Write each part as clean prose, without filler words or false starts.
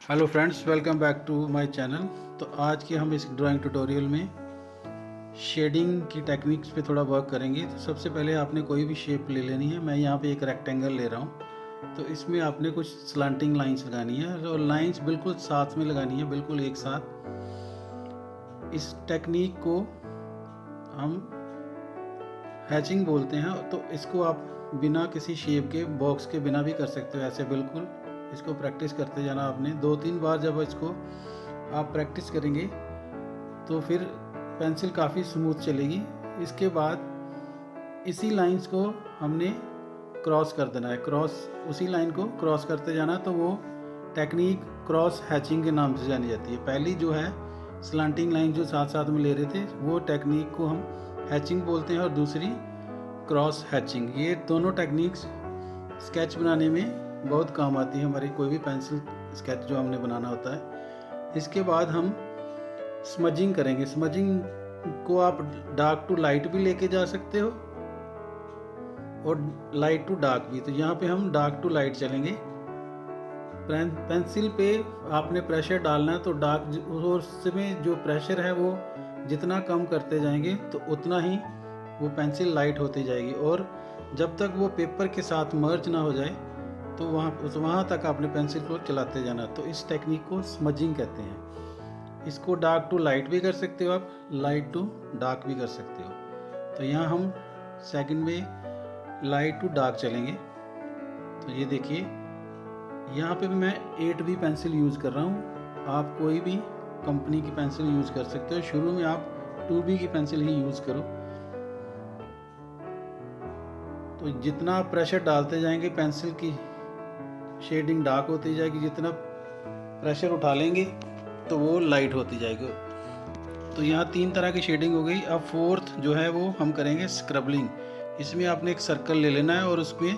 Hello friends, welcome back to my channel. तो आज के हम इस ड्राइंग ट्यूटोरियल में शेडिंग की टेक्निक्स पे थोड़ा वर्क करेंगे। तो सबसे पहले आपने कोई भी शेप ले लेनी है। मैं यहाँ पे एक रेक्टेंगल ले रहा हूँ। तो इसमें आपने कुछ स्लांटिंग लाइंस लगानी है और लाइंस बिल्कुल साथ में लगानी है, बिल्कुल एक साथ। इस टेक्निक को हम हैचिंग बोलते हैं। तो इसको आप बिना किसी शेप के, बॉक्स के बिना भी कर सकते हो, ऐसे बिल्कुल। इसको प्रैक्टिस करते जाना आपने 2-3 बार। जब इसको आप प्रैक्टिस करेंगे तो फिर पेंसिल काफ़ी स्मूथ चलेगी। इसके बाद इसी लाइंस को हमने क्रॉस कर देना है। उसी लाइन को क्रॉस करते जाना। तो वो टेक्निक क्रॉस हैचिंग के नाम से जानी जाती है। पहली जो है स्लांटिंग लाइन जो साथ साथ में ले रहे थे, वो टेक्निक को हम हैचिंग बोलते हैं, और दूसरी क्रॉस हैचिंग। ये दोनों टेक्निक्स स्केच बनाने में बहुत काम आती है हमारी, कोई भी पेंसिल स्केच जो हमने बनाना होता है। इसके बाद हम स्मजिंग करेंगे। स्मजिंग को आप डार्क टू लाइट भी लेके जा सकते हो और लाइट टू डार्क भी। तो यहाँ पे हम डार्क टू लाइट चलेंगे। पेंसिल पे आपने प्रेशर डालना है, तो डार्क उसमें जो प्रेशर है वो जितना कम करते जाएंगे तो उतना ही वो पेंसिल लाइट होती जाएगी। और जब तक वो पेपर के साथ मर्ज ना हो जाए तो वहाँ तक आपने पेंसिल को चलाते जाना। तो इस टेक्निक को स्मजिंग कहते हैं। इसको डार्क टू लाइट भी कर सकते हो आप, लाइट टू डार्क भी कर सकते हो। तो यहाँ हम सेकंड में लाइट टू डार्क चलेंगे। तो ये देखिए, यहाँ पे भी मैं 8B पेंसिल यूज़ कर रहा हूँ। आप कोई भी कंपनी की पेंसिल यूज़ कर सकते हो। शुरू में आप 2B की पेंसिल ही यूज़ करो। तो जितना आप प्रेशर डालते जाएंगे पेंसिल की शेडिंग डार्क होती जाएगी, जितना प्रेशर उठा लेंगे तो वो लाइट होती जाएगी। तो यहाँ 3 तरह की शेडिंग हो गई। अब फोर्थ जो है वो हम करेंगे स्क्रबलिंग। इसमें आपने एक सर्कल ले लेना है और उसमें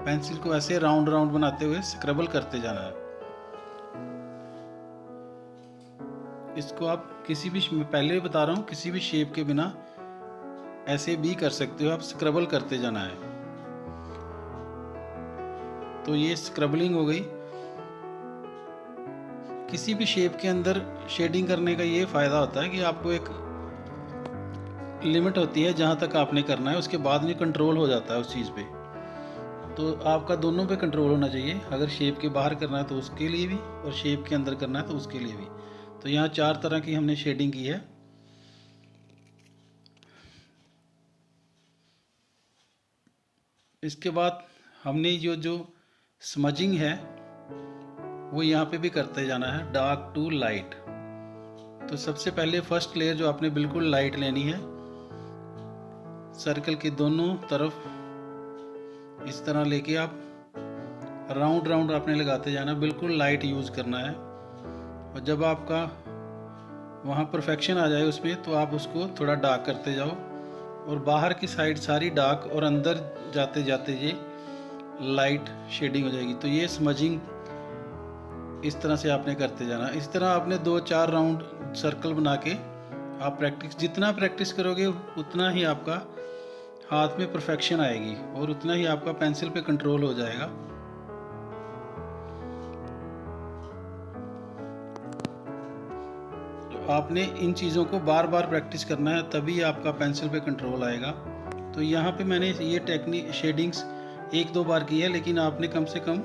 पेंसिल को ऐसे राउंड राउंड बनाते हुए स्क्रबल करते जाना है। इसको आप किसी भी, पहले बता रहा हूँ, किसी भी शेप के बिना ऐसे भी कर सकते हो। आप स्क्रबल करते जाना है। तो ये स्क्रबलिंग हो गई। किसी भी शेप के अंदर शेडिंग करने का ये फ़ायदा होता है कि आपको एक लिमिट होती है जहाँ तक आपने करना है, उसके बाद में कंट्रोल हो जाता है उस चीज़ पे। तो आपका दोनों पे कंट्रोल होना चाहिए। अगर शेप के बाहर करना है तो उसके लिए भी, और शेप के अंदर करना है तो उसके लिए भी। तो यहाँ 4 तरह की हमने शेडिंग की है। इसके बाद हमने जो स्मजिंग है वो यहाँ पे भी करते जाना है, डार्क टू लाइट। तो सबसे पहले फर्स्ट लेयर जो आपने बिल्कुल लाइट लेनी है, सर्कल के दोनों तरफ इस तरह लेके आप राउंड राउंड आपने लगाते जाना, बिल्कुल लाइट यूज़ करना है। और जब आपका वहाँ परफेक्शन आ जाए उसमें, तो आप उसको थोड़ा डार्क करते जाओ और बाहर की साइड सारी डार्क, और अंदर जाते जाते ये लाइट शेडिंग हो जाएगी। तो ये स्मजिंग इस तरह से आपने करते जाना। इस तरह आपने 2-4 राउंड सर्कल बना के आप जितना प्रैक्टिस करोगे उतना ही आपका हाथ में परफेक्शन आएगी और उतना ही आपका पेंसिल पे कंट्रोल हो जाएगा। तो आपने इन चीज़ों को बार बार प्रैक्टिस करना है, तभी आपका पेंसिल पे कंट्रोल आएगा। तो यहाँ पे मैंने ये टेक्निक शेडिंग्स 1-2 बार की है, लेकिन आपने कम से कम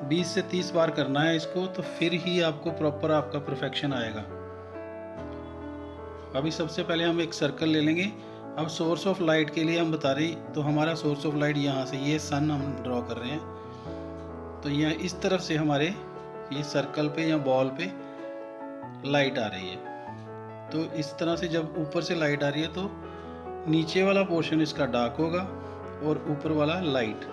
20 से 30 बार करना है इसको, तो फिर ही आपको प्रॉपर आपका परफेक्शन आएगा। अभी सबसे पहले हम एक सर्कल ले लेंगे। अब सोर्स ऑफ लाइट के लिए हम बता रहे हैं, तो हमारा सोर्स ऑफ लाइट यहाँ से, ये सन हम ड्रॉ कर रहे हैं। तो यहाँ इस तरफ से हमारे ये सर्कल पे या बॉल पे लाइट आ रही है। तो इस तरह से जब ऊपर से लाइट आ रही है तो नीचे वाला पोर्शन इसका डार्क होगा और ऊपर वाला लाइट।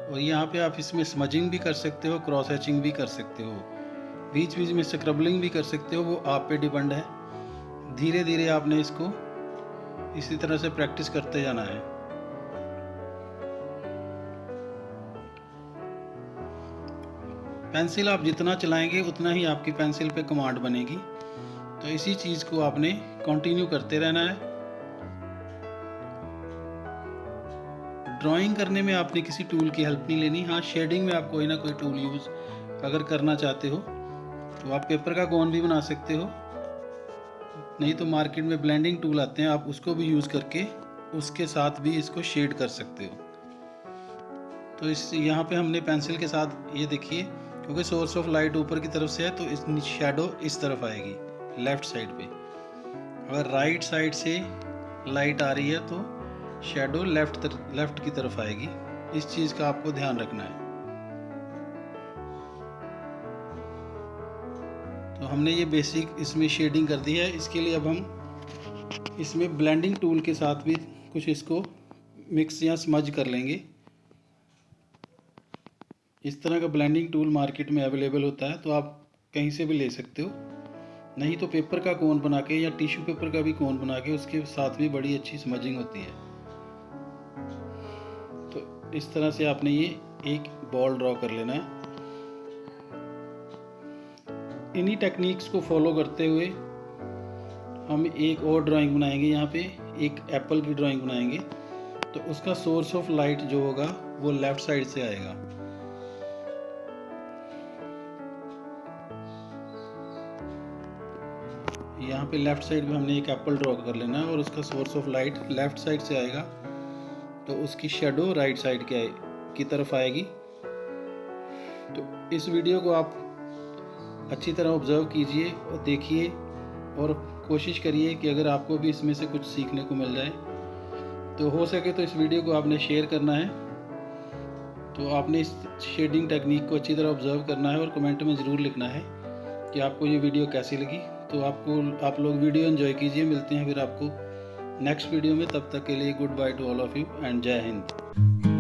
और यहाँ पे आप इसमें स्मजिंग भी कर सकते हो, क्रॉस हैचिंग भी कर सकते हो, बीच बीच में स्क्रबलिंग भी कर सकते हो। वो आप पे डिपेंड है। धीरे धीरे आपने इसको इसी तरह से प्रैक्टिस करते जाना है। पेंसिल आप जितना चलाएंगे उतना ही आपकी पेंसिल पे कमांड बनेगी। तो इसी चीज़ को आपने कंटिन्यू करते रहना है। ड्राइंग करने में आपने किसी टूल की हेल्प नहीं लेनी। हाँ, शेडिंग में आप कोई ना कोई टूल यूज़ अगर करना चाहते हो तो आप पेपर का कोन भी बना सकते हो, नहीं तो मार्केट में ब्लेंडिंग टूल आते हैं, आप उसको भी यूज़ करके उसके साथ भी इसको शेड कर सकते हो। तो इस यहाँ पे हमने पेंसिल के साथ, ये देखिए, क्योंकि सोर्स ऑफ लाइट ऊपर की तरफ से है तो इस शैडो इस तरफ आएगी लेफ़्ट साइड पे। अगर राइट साइड से लाइट आ रही है तो शैडो लेफ़्ट की तरफ आएगी। इस चीज़ का आपको ध्यान रखना है। तो हमने ये बेसिक इसमें शेडिंग कर दी है। इसके लिए अब हम इसमें ब्लेंडिंग टूल के साथ भी कुछ इसको मिक्स या स्मज कर लेंगे। इस तरह का ब्लेंडिंग टूल मार्केट में अवेलेबल होता है, तो आप कहीं से भी ले सकते हो, नहीं तो पेपर का कोन बना के या टिश्यू पेपर का भी कोन बना के उसके साथ भी बड़ी अच्छी स्मजिंग होती है। तो इस तरह से आपने ये एक बॉल ड्रॉ कर लेना है। इन्हीं टेक्निक्स को फॉलो करते हुए हम एक और ड्राइंग बनाएंगे। यहाँ पे एक एप्पल की ड्राइंग बनाएंगे, तो उसका सोर्स ऑफ लाइट जो होगा वो लेफ़्ट साइड से आएगा। यहाँ पे लेफ़्ट साइड में हमने एक एप्पल ड्रॉ कर लेना है और उसका source of light left side से आएगा, तो उसकी शेडो राइट साइड की तरफ आएगी। तो इस वीडियो को आप अच्छी तरह ऑब्जर्व कीजिए और देखिए और कोशिश करिए कि अगर आपको भी इसमें से कुछ सीखने को मिल जाए तो हो सके तो इस वीडियो को आपने शेयर करना है। तो आपने इस शेडिंग टेक्निक को अच्छी तरह ऑब्जर्व करना है और कमेंट में ज़रूर लिखना है कि आपको ये वीडियो कैसी लगी। तो आप लोग वीडियो एंजॉय कीजिए। मिलते हैं फिर आपको नेक्स्ट वीडियो में, तब तक के लिए good by two all of you and जय हिंद।